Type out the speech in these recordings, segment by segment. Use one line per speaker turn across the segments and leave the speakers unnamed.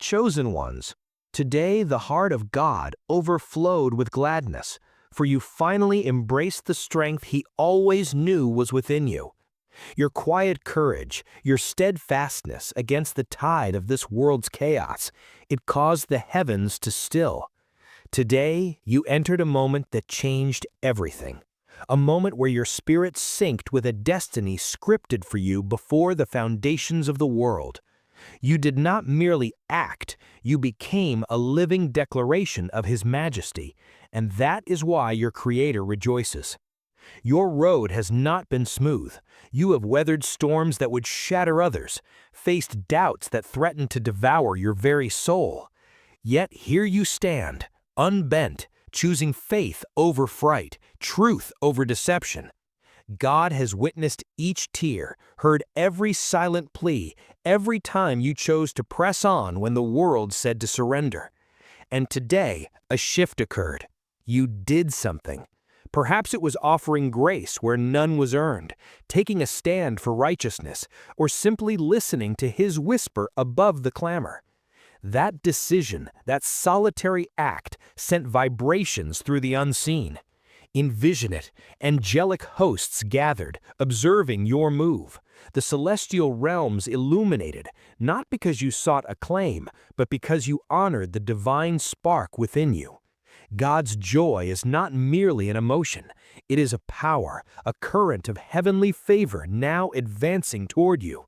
Chosen ones, today the heart of God overflowed with gladness, for you finally embraced the strength He always knew was within you. Your quiet courage, your steadfastness against the tide of this world's chaos, it caused the heavens to still. Today, you entered a moment that changed everything. A moment where your spirit synced with a destiny scripted for you before the foundations of the world. You did not merely act, you became a living declaration of His majesty, and that is why your Creator rejoices. Your road has not been smooth. You have weathered storms that would shatter others, faced doubts that threatened to devour your very soul. Yet here you stand, unbent, choosing faith over fright, truth over deception. God has witnessed each tear, heard every silent plea, every time you chose to press on when the world said to surrender. And today, a shift occurred. You did something. Perhaps it was offering grace where none was earned, taking a stand for righteousness, or simply listening to His whisper above the clamor. That decision, that solitary act, sent vibrations through the unseen. Envision it, angelic hosts gathered, observing your move. The celestial realms illuminated, not because you sought acclaim, but because you honored the divine spark within you. God's joy is not merely an emotion, it is a power, a current of heavenly favor now advancing toward you.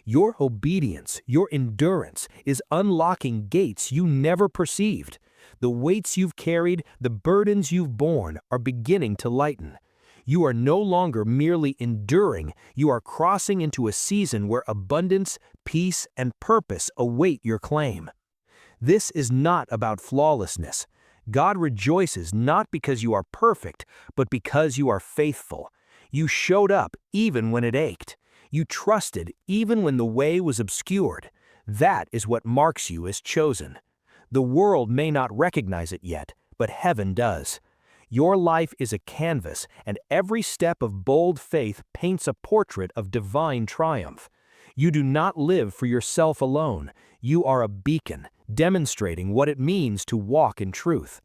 Your obedience, your endurance, is unlocking gates you never perceived. The weights you've carried, the burdens you've borne, are beginning to lighten. You are no longer merely enduring, you are crossing into a season where abundance, peace, and purpose await your claim. This is not about flawlessness. God rejoices not because you are perfect, but because you are faithful. You showed up even when it ached. You trusted even when the way was obscured. That is what marks you as chosen. The world may not recognize it yet, but heaven does. Your life is a canvas, and every step of bold faith paints a portrait of divine triumph. You do not live for yourself alone. You are a beacon, demonstrating what it means to walk in truth.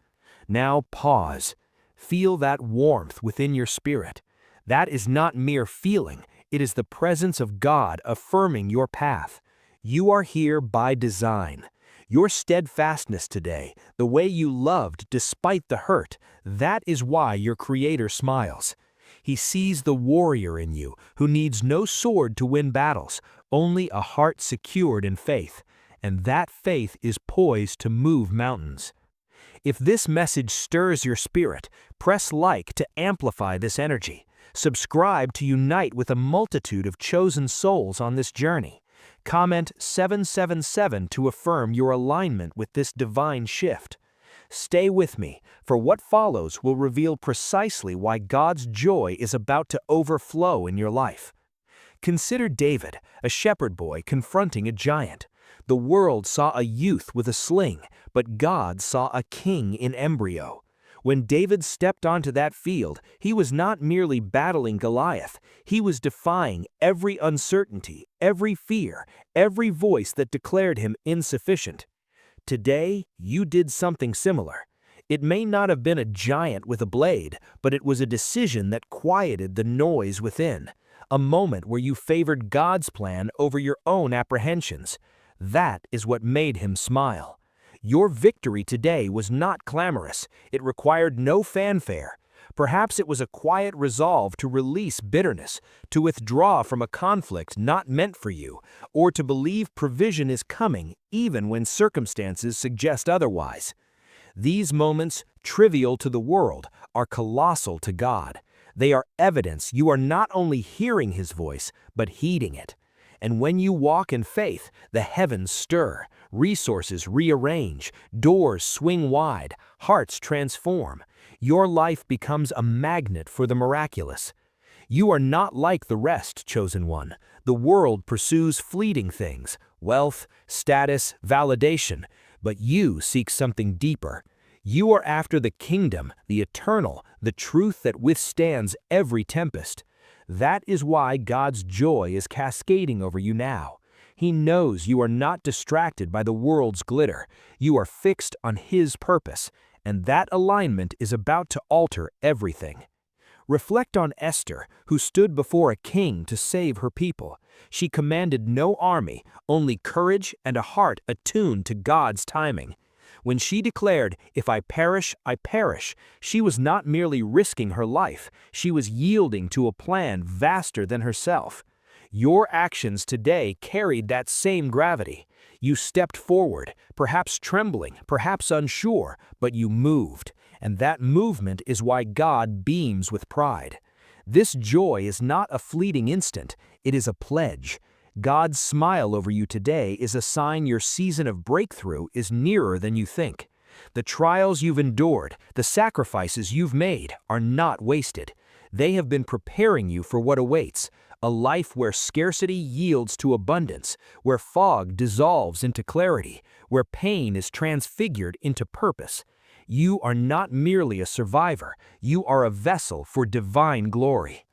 Now pause. Feel that warmth within your spirit. That is not mere feeling. It is the presence of God affirming your path. You are here by design. Your steadfastness today, the way you loved despite the hurt, that is why your Creator smiles. He sees the warrior in you, who needs no sword to win battles, only a heart secured in faith. And that faith is poised to move mountains. If this message stirs your spirit, press like to amplify this energy. Subscribe to unite with a multitude of chosen souls on this journey. Comment 777 to affirm your alignment with this divine shift. Stay with me, for what follows will reveal precisely why God's joy is about to overflow in your life. Consider David, a shepherd boy confronting a giant. The world saw a youth with a sling, but God saw a king in embryo. When David stepped onto that field, he was not merely battling Goliath, he was defying every uncertainty, every fear, every voice that declared him insufficient. Today, you did something similar. It may not have been a giant with a blade, but it was a decision that quieted the noise within. A moment where you favored God's plan over your own apprehensions. That is what made him smile. Your victory today was not clamorous. It required no fanfare. Perhaps it was a quiet resolve to release bitterness, to withdraw from a conflict not meant for you, or to believe provision is coming even when circumstances suggest otherwise. These moments, trivial to the world, are colossal to God. They are evidence you are not only hearing His voice, but heeding it. And when you walk in faith, the heavens stir, resources rearrange, doors swing wide, hearts transform. Your life becomes a magnet for the miraculous. You are not like the rest, chosen one. The world pursues fleeting things, wealth, status, validation, but you seek something deeper. You are after the kingdom, the eternal, the truth that withstands every tempest. That is why God's joy is cascading over you now. He knows you are not distracted by the world's glitter. You are fixed on His purpose, and that alignment is about to alter everything. Reflect on Esther, who stood before a king to save her people. She commanded no army, only courage and a heart attuned to God's timing. When she declared, "If I perish, I perish," she was not merely risking her life, she was yielding to a plan vaster than herself. Your actions today carried that same gravity. You stepped forward, perhaps trembling, perhaps unsure, but you moved, and that movement is why God beams with pride. This joy is not a fleeting instant, it is a pledge. God's smile over you today is a sign your season of breakthrough is nearer than you think. The trials you've endured, the sacrifices you've made, are not wasted. They have been preparing you for what awaits, a life where scarcity yields to abundance, where fog dissolves into clarity, where pain is transfigured into purpose. You are not merely a survivor, you are a vessel for divine glory.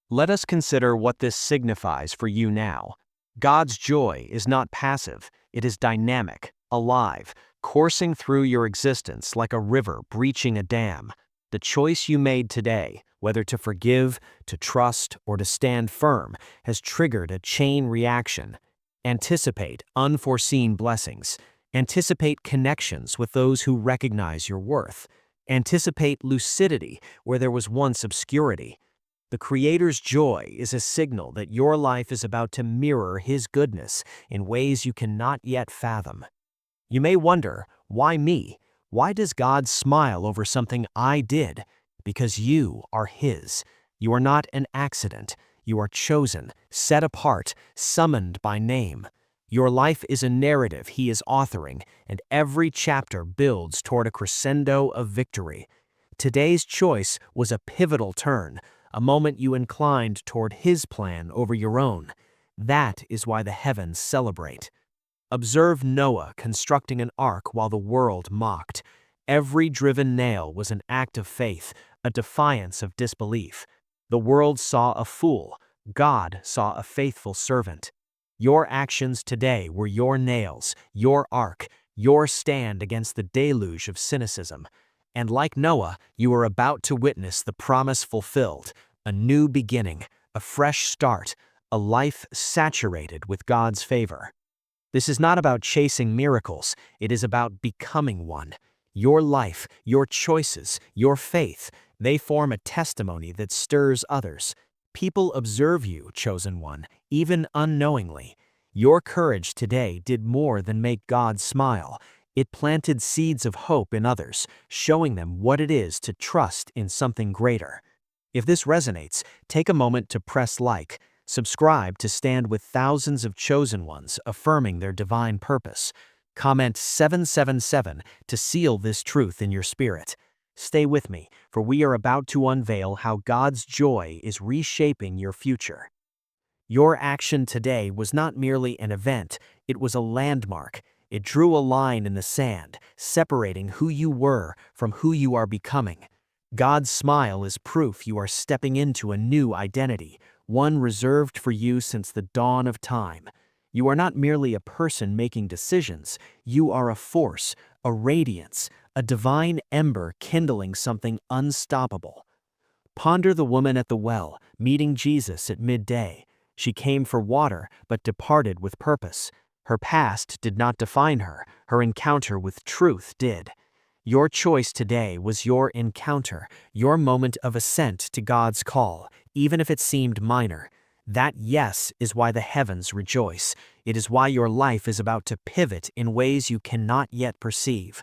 Let us consider what this signifies for you now. God's joy is not passive, it is dynamic, alive, coursing through your existence like a river breaching a dam. The choice you made today, whether to forgive, to trust, or to stand firm, has triggered a chain reaction. Anticipate unforeseen blessings. Anticipate connections with those who recognize your worth. Anticipate lucidity where there was once obscurity. The Creator's joy is a signal that your life is about to mirror His goodness in ways you cannot yet fathom. You may wonder, why me? Why does God smile over something I did? Because you are His. You are not an accident. You are chosen, set apart, summoned by name. Your life is a narrative He is authoring, and every chapter builds toward a crescendo of victory. Today's choice was a pivotal turn, a moment you inclined toward His plan over your own. That is why the heavens celebrate. Observe Noah constructing an ark while the world mocked. Every driven nail was an act of faith, a defiance of disbelief. The world saw a fool. God saw a faithful servant. Your actions today were your nails, your ark, your stand against the deluge of cynicism. And like Noah, you are about to witness the promise fulfilled, a new beginning, a fresh start, a life saturated with God's favor. This is not about chasing miracles, it is about becoming one. Your life, your choices, your faith, they form a testimony that stirs others. People observe you, chosen one, even unknowingly. Your courage today did more than make God smile. It planted seeds of hope in others, showing them what it is to trust in something greater. If this resonates, take a moment to press like. Subscribe to stand with thousands of chosen ones affirming their divine purpose. Comment 777 to seal this truth in your spirit. Stay with me, for we are about to unveil how God's joy is reshaping your future. Your action today was not merely an event, it was a landmark. It drew a line in the sand, separating who you were from who you are becoming. God's smile is proof you are stepping into a new identity, one reserved for you since the dawn of time. You are not merely a person making decisions, you are a force, a radiance, a divine ember kindling something unstoppable. Ponder the woman at the well, meeting Jesus at midday. She came for water, but departed with purpose. Her past did not define her, her encounter with truth did. Your choice today was your encounter, your moment of assent to God's call, even if it seemed minor. That yes is why the heavens rejoice. It is why your life is about to pivot in ways you cannot yet perceive.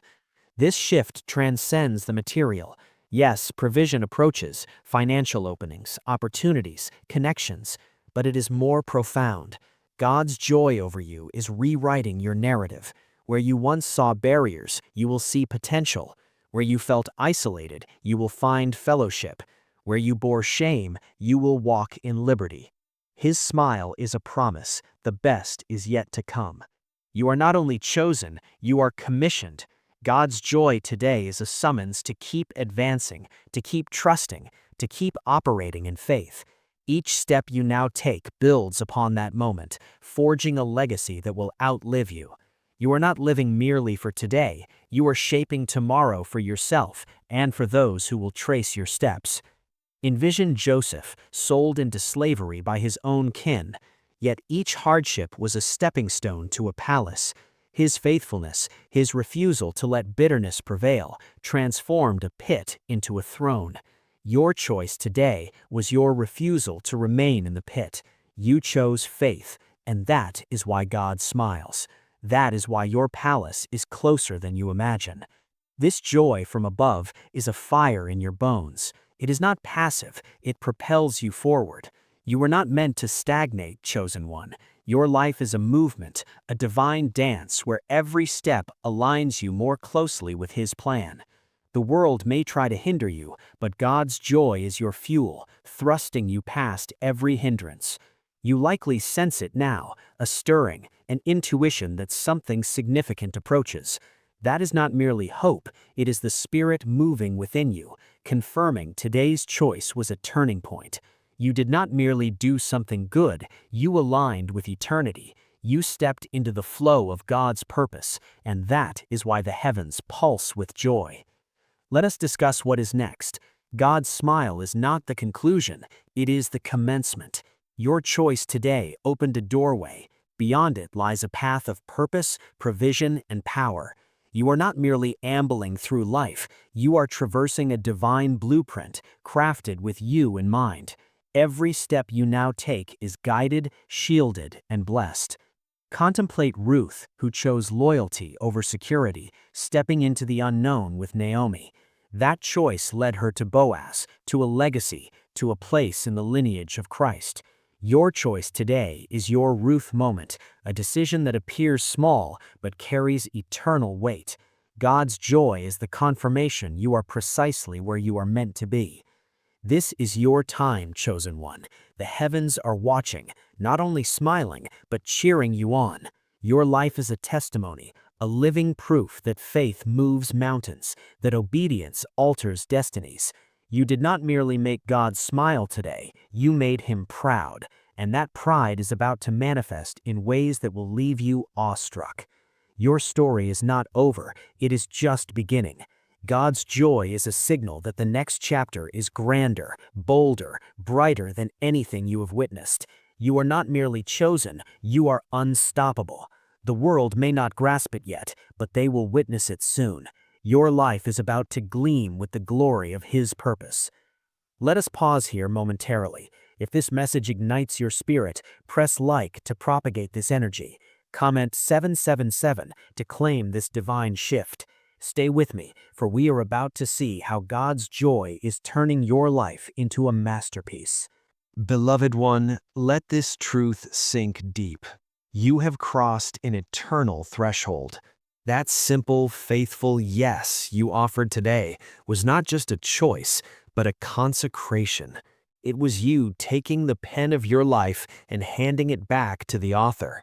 This shift transcends the material. Yes, provision approaches, financial openings, opportunities, connections, but it is more profound. God's joy over you is rewriting your narrative. Where you once saw barriers, you will see potential. Where you felt isolated, you will find fellowship. Where you bore shame, you will walk in liberty. His smile is a promise, the best is yet to come. You are not only chosen, you are commissioned. God's joy today is a summons to keep advancing, to keep trusting, to keep operating in faith.
Each step you now take builds upon that moment, forging a legacy that will outlive you. You are not living merely for today, you are shaping tomorrow for yourself and for those who will trace your steps. Envision Joseph, sold into slavery by his own kin, yet each hardship was a stepping stone to a palace. His faithfulness, his refusal to let bitterness prevail, transformed a pit into a throne. Your choice today was your refusal to remain in the pit. You chose faith, and that is why God smiles. That is why your palace is closer than you imagine. This joy from above is a fire in your bones. It is not passive, it propels you forward. You were not meant to stagnate, chosen one. Your life is a movement, a divine dance where every step aligns you more closely with His plan. The world may try to hinder you, but God's joy is your fuel, thrusting you past every hindrance. You likely sense it now, a stirring, an intuition that something significant approaches. That is not merely hope, it is the Spirit moving within you, confirming today's choice was a turning point. You did not merely do something good, you aligned with eternity. You stepped into the flow of God's purpose, and that is why the heavens pulse with joy. Let us discuss what is next. God's smile is not the conclusion, it is the commencement. Your choice today opened a doorway. Beyond it lies a path of purpose, provision, and power. You are not merely ambling through life, you are traversing a divine blueprint crafted with you in mind. Every step you now take is guided, shielded, and blessed. Contemplate Ruth, who chose loyalty over security, stepping into the unknown with Naomi. That choice led her to Boaz, to a legacy, to a place in the lineage of Christ. Your choice today is your Ruth moment, a decision that appears small but carries eternal weight. God's joy is the confirmation you are precisely where you are meant to be. This is your time, chosen one. The heavens are watching, not only smiling, but cheering you on. Your life is a testimony, a living proof that faith moves mountains, that obedience alters destinies. You did not merely make God smile today, you made Him proud, and that pride is about to manifest in ways that will leave you awestruck. Your story is not over, it is just beginning. God's joy is a signal that the next chapter is grander, bolder, brighter than anything you have witnessed. You are not merely chosen, you are unstoppable. The world may not grasp it yet, but they will witness it soon. Your life is about to gleam with the glory of His purpose. Let us pause here momentarily. If this message ignites your spirit, press like to propagate this energy. Comment 777 to claim this divine shift. Stay with me, for we are about to see how God's joy is turning your life into a masterpiece.
Beloved one, let this truth sink deep. You have crossed an eternal threshold. That simple, faithful yes you offered today was not just a choice, but a consecration. It was you taking the pen of your life and handing it back to the author.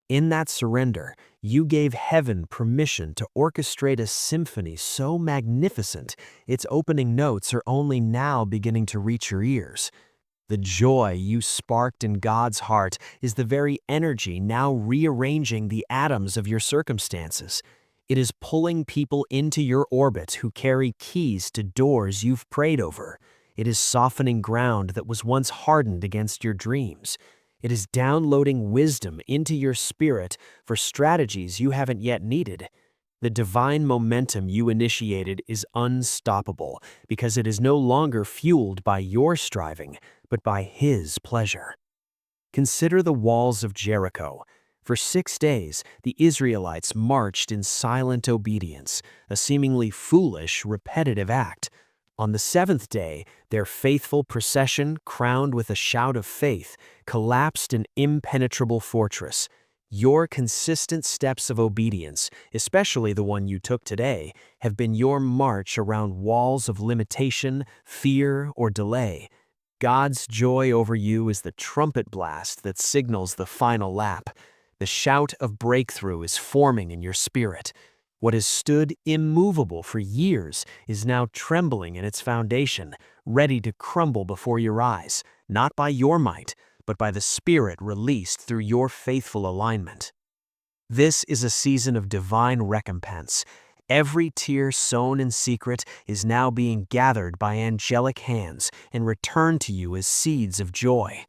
In that surrender, you gave heaven permission to orchestrate a symphony so magnificent its opening notes are only now beginning to reach your ears. The joy you sparked in God's heart is the very energy now rearranging the atoms of your circumstances. It is pulling people into your orbit who carry keys to doors you've prayed over. It is softening ground that was once hardened against your dreams. It is downloading wisdom into your spirit for strategies you haven't yet needed. The divine momentum you initiated is unstoppable because it is no longer fueled by your striving, but by His pleasure. Consider the walls of Jericho. For 6 days, the Israelites marched in silent obedience, a seemingly foolish, repetitive act. On the 7th day, their faithful procession, crowned with a shout of faith, collapsed an impenetrable fortress. Your consistent steps of obedience, especially the one you took today, have been your march around walls of limitation, fear, or delay. God's joy over you is the trumpet blast that signals the final lap. The shout of breakthrough is forming in your spirit. What has stood immovable for years is now trembling in its foundation, ready to crumble before your eyes.
not by your might, but by the Spirit released through your faithful alignment. This is a season of divine recompense. Every tear sown in secret is now being gathered by angelic hands and returned to you as seeds of joy.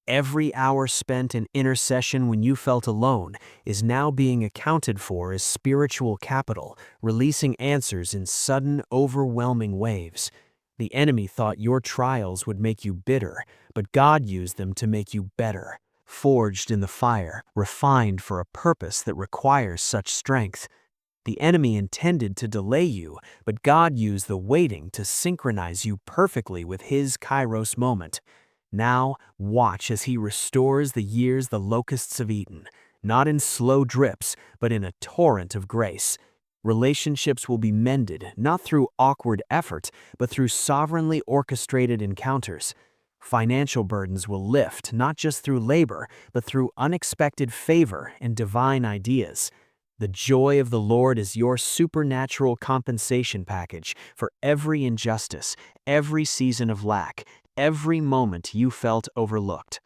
Every hour spent in intercession when you felt alone is now being accounted for as spiritual capital, releasing answers in sudden, overwhelming waves. The enemy thought your trials would make you bitter, but God used them to make you better, forged in the fire, refined for a purpose that requires such strength. The enemy intended to delay you, but God used the waiting to synchronize you perfectly with His Kairos moment. Now, watch as He restores the years the locusts have eaten, not in slow drips, but in a torrent of grace. Relationships will be mended, not through awkward effort, but through sovereignly orchestrated encounters. Financial burdens will lift, not just through labor, but through unexpected favor and divine ideas. The joy of the Lord is your supernatural compensation package for every injustice, every season of lack, every moment you felt overlooked.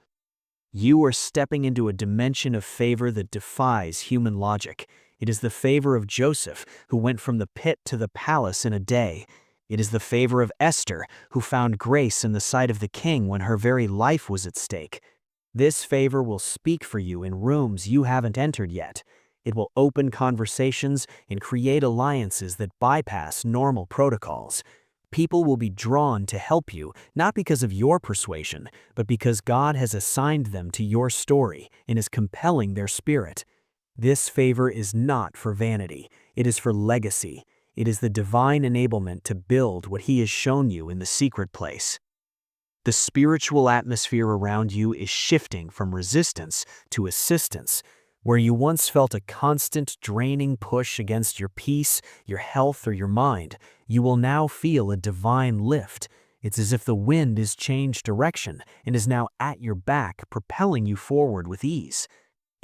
You are stepping into a dimension of favor that defies human logic. It is the favor of Joseph, who went from the pit to the palace in a day. It is the favor of Esther, who found grace in the sight of the king when her very life was at stake. This favor will speak for you in rooms you haven't entered yet. It will open conversations and create alliances that bypass normal protocols. People will be drawn to help you, not because of your persuasion, but because God has assigned them to your story and is compelling their spirit. This favor is not for vanity. It is for legacy. It is the divine enablement to build what He has shown you in the secret place. The spiritual atmosphere around you is shifting from resistance to assistance. Where you once felt a constant draining push against your peace, your health, or your mind, you will now feel a divine lift. It's as if the wind has changed direction and is now at your back, propelling you forward with ease.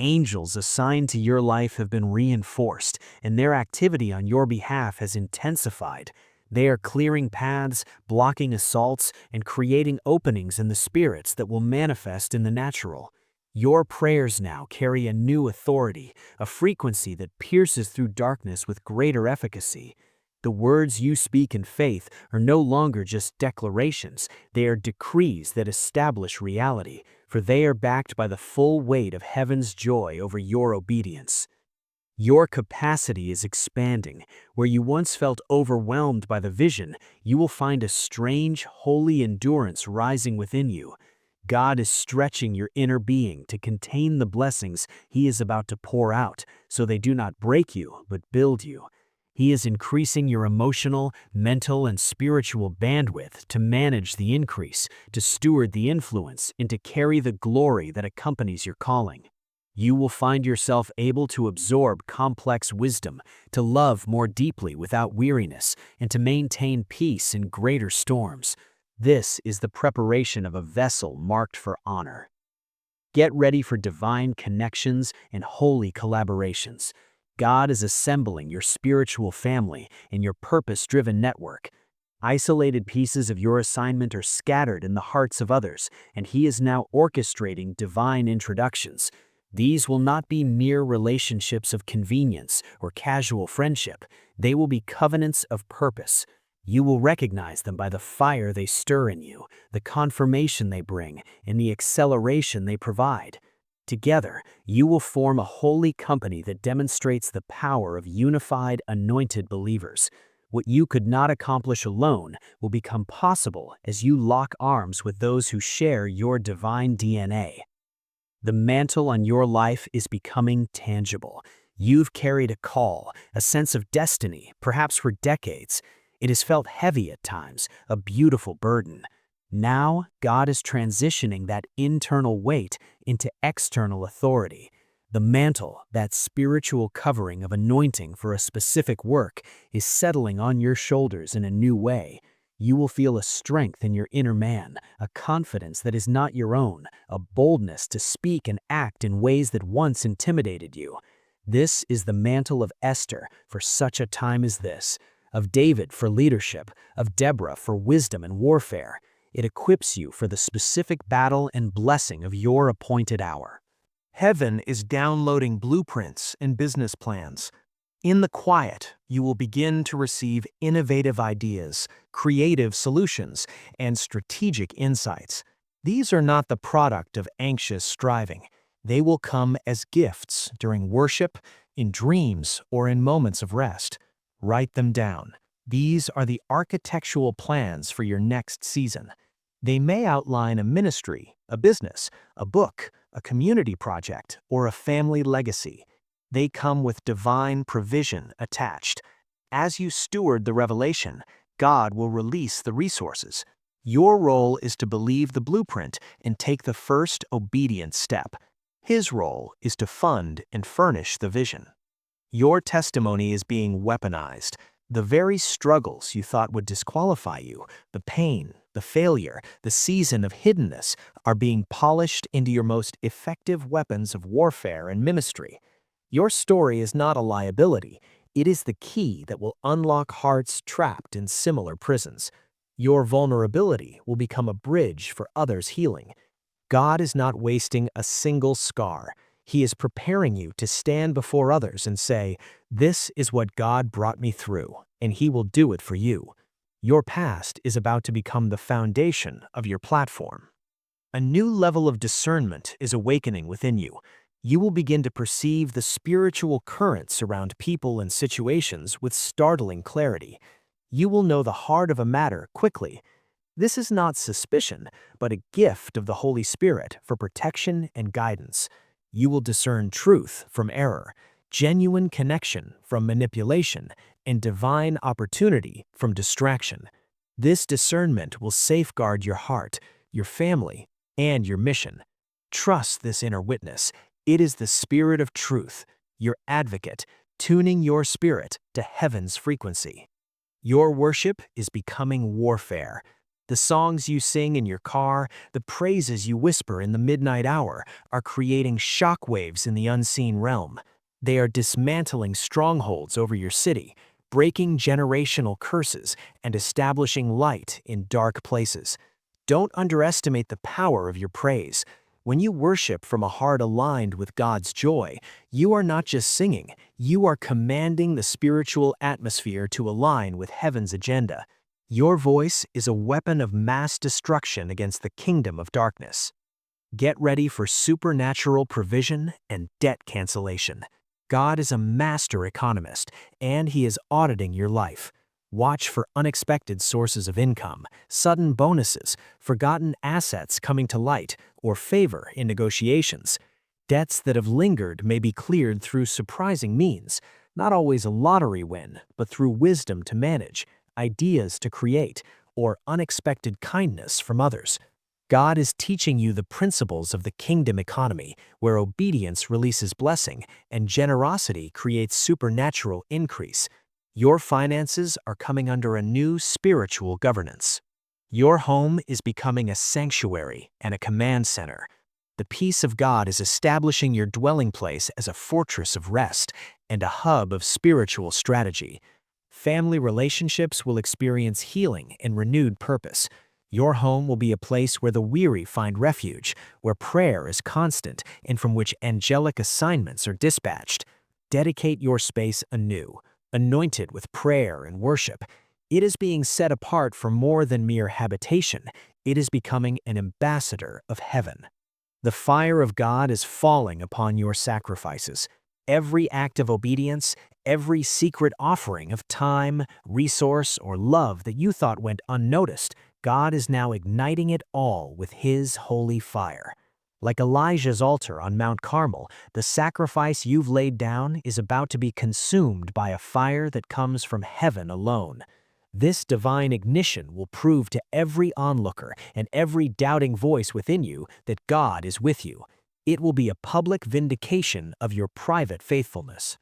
Angels assigned to your life have been reinforced, and their activity on your behalf has intensified. They are clearing paths, blocking assaults, and creating openings in the spirits that will manifest in the natural. Your prayers now carry a new authority, a frequency that pierces through darkness with greater efficacy. The words you speak in faith are no longer just declarations, they are decrees that establish reality, for they are backed by the full weight of heaven's joy over your obedience. Your capacity is expanding. Where you once felt overwhelmed by the vision, you will find a strange, holy endurance rising within you. God is stretching your inner being to contain the blessings He is about to pour out, so they do not break you, but build you. He is increasing your emotional, mental, and spiritual bandwidth to manage the increase, to steward the influence, and to carry the glory that accompanies your calling. You will find yourself able to absorb complex wisdom, to love more deeply without weariness, and to maintain peace in greater storms. This is the preparation of a vessel marked for honor. Get ready for divine connections and holy collaborations. God is assembling your spiritual family and your purpose-driven network. Isolated pieces of your assignment are scattered in the hearts of others, and He is now orchestrating divine introductions. These will not be mere relationships of convenience or casual friendship. They will be covenants of purpose. You will recognize them by the fire they stir in you, the confirmation they bring, and the acceleration they provide. Together, you will form a holy company that demonstrates the power of unified, anointed believers. What you could not accomplish alone will become possible as you lock arms with those who share your divine DNA. The mantle on your life is becoming tangible. You've carried a call, a sense of destiny, perhaps for decades. It has felt heavy at times, a beautiful burden. Now, God is transitioning that internal weight into external authority. The mantle, that spiritual covering of anointing for a specific work, is settling on your shoulders in a new way. You will feel a strength in your inner man, a confidence that is not your own, a boldness to speak and act in ways that once intimidated you. This is the mantle of Esther for such a time as this, of David for leadership, of Deborah for wisdom and warfare. It equips you for the specific battle and blessing of your appointed hour.
Heaven is downloading blueprints and business plans. In the quiet, you will begin to receive innovative ideas, creative solutions, and strategic insights. These are not the product of anxious striving. They will come as gifts during worship, in dreams, or in moments of rest. Write them down. These are the architectural plans for your next season. They may outline a ministry, a business, a book, a community project, or a family legacy. They come with divine provision attached. As you steward the revelation, God will release the resources. Your role is to believe the blueprint and take the first obedient step. His role is to fund and furnish the vision. Your testimony is being weaponized. The very struggles you thought would disqualify you, the pain, the failure, the season of hiddenness, are being polished into your most effective weapons of warfare and ministry. Your story is not a liability. It is the key that will unlock hearts trapped in similar prisons. Your vulnerability will become a bridge for others' healing. God is not wasting a single scar. He is preparing you to stand before others and say, "This is what God brought me through, and He will do it for you." Your past is about to become the foundation of your platform. A new level of discernment is awakening within you. You will begin to perceive the spiritual currents around people and situations with startling clarity. You will know the heart of a matter quickly. This is not suspicion, but a gift of the Holy Spirit for protection and guidance. You will discern truth from error, genuine connection from manipulation, and divine opportunity from distraction. This discernment will safeguard your heart, your family, and your mission. Trust this inner witness. It is the Spirit of truth, your advocate, tuning your spirit to heaven's frequency. Your worship is becoming warfare. The songs you sing in your car, the praises you whisper in the midnight hour, are creating shockwaves in the unseen realm. They are dismantling strongholds over your city, breaking generational curses, and establishing light in dark places. Don't underestimate the power of your praise. When you worship from a heart aligned with God's joy, you are not just singing, you are commanding the spiritual atmosphere to align with heaven's agenda. Your voice is a weapon of mass destruction against the kingdom of darkness. Get ready for supernatural provision and debt cancellation. God is a master economist, and He is auditing your life. Watch for unexpected sources of income, sudden bonuses, forgotten assets coming to light, or favor in negotiations. Debts that have lingered may be cleared through surprising means, not always a lottery win, but through wisdom to manage, ideas to create, or unexpected kindness from others. God is teaching you the principles of the kingdom economy, where obedience releases blessing and generosity creates supernatural increase. Your finances are coming under a new spiritual governance. Your home is becoming a sanctuary and a command center. The peace of God is establishing your dwelling place as a fortress of rest and a hub of spiritual strategy. Family relationships will experience healing and renewed purpose. Your home will be a place where the weary find refuge, where prayer is constant, and from which angelic assignments are dispatched. Dedicate your space anew, anointed with prayer and worship. It is being set apart for more than mere habitation. It is becoming an ambassador of heaven. The fire of God is falling upon your sacrifices. Every act of obedience, every secret offering of time, resource, or love that you thought went unnoticed, God is now igniting it all with His holy fire. Like Elijah's altar on Mount Carmel, the sacrifice you've laid down is about to be consumed by a fire that comes from heaven alone. This divine ignition will prove to every onlooker and every doubting voice within you that God is with you. It will be a public vindication of your private faithfulness.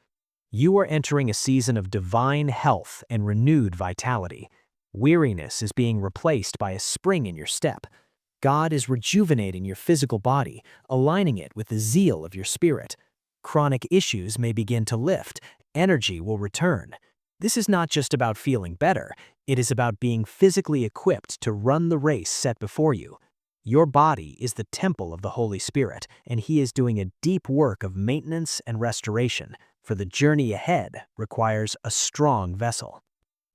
You are entering a season of divine health and renewed vitality. Weariness is being replaced by a spring in your step. God is rejuvenating your physical body, aligning it with the zeal of your spirit. Chronic issues may begin to lift. Energy will return.
This is not just about feeling better, it is about being physically equipped to run the race set before you. Your body is the temple of the Holy Spirit, and He is doing a deep work of maintenance and restoration, for the journey ahead requires a strong vessel.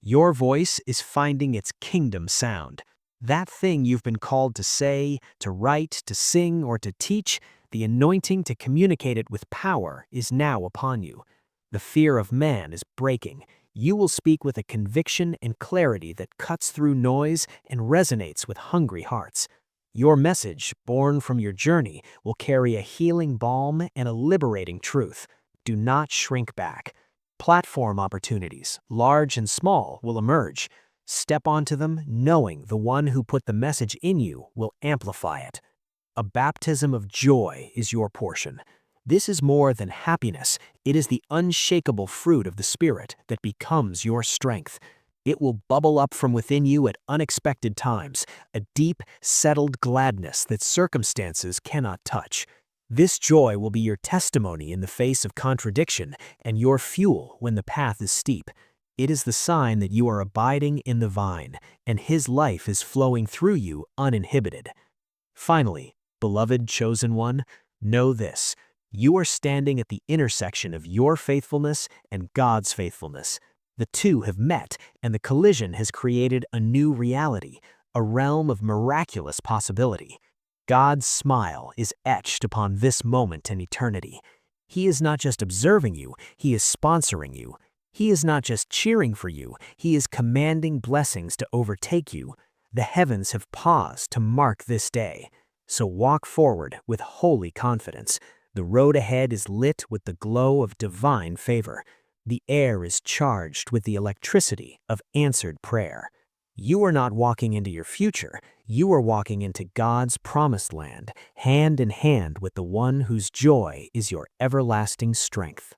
Your voice is finding its kingdom sound. That thing you've been called to say, to write, to sing, or to teach, the anointing to communicate it with power is now upon you. The fear of man is breaking. You will speak with a conviction and clarity that cuts through noise and resonates with hungry hearts. Your message, born from your journey, will carry a healing balm and a liberating truth. Do not shrink back. Platform opportunities, large and small, will emerge. Step onto them knowing the one who put the message in you will amplify it. A baptism of joy is your portion. This is more than happiness. It is the unshakable fruit of the Spirit that becomes your strength. It will bubble up from within you at unexpected times, a deep, settled gladness that circumstances cannot touch. This joy will be your testimony in the face of contradiction and your fuel when the path is steep. It is the sign that you are abiding in the vine, and His life is flowing through you uninhibited. Finally, beloved chosen one, know this: you are standing at the intersection of your faithfulness and God's faithfulness. The two have met, and the collision has created a new reality, a realm of miraculous possibility. God's smile is etched upon this moment in eternity. He is not just observing you, He is sponsoring you. He is not just cheering for you, He is commanding blessings to overtake you. The heavens have paused to mark this day. So walk forward with holy confidence. The road ahead is lit with the glow of divine favor. The air is charged with the electricity of answered prayer. You are not walking into your future. You are walking into God's promised land, hand in hand with the one whose joy is your everlasting strength.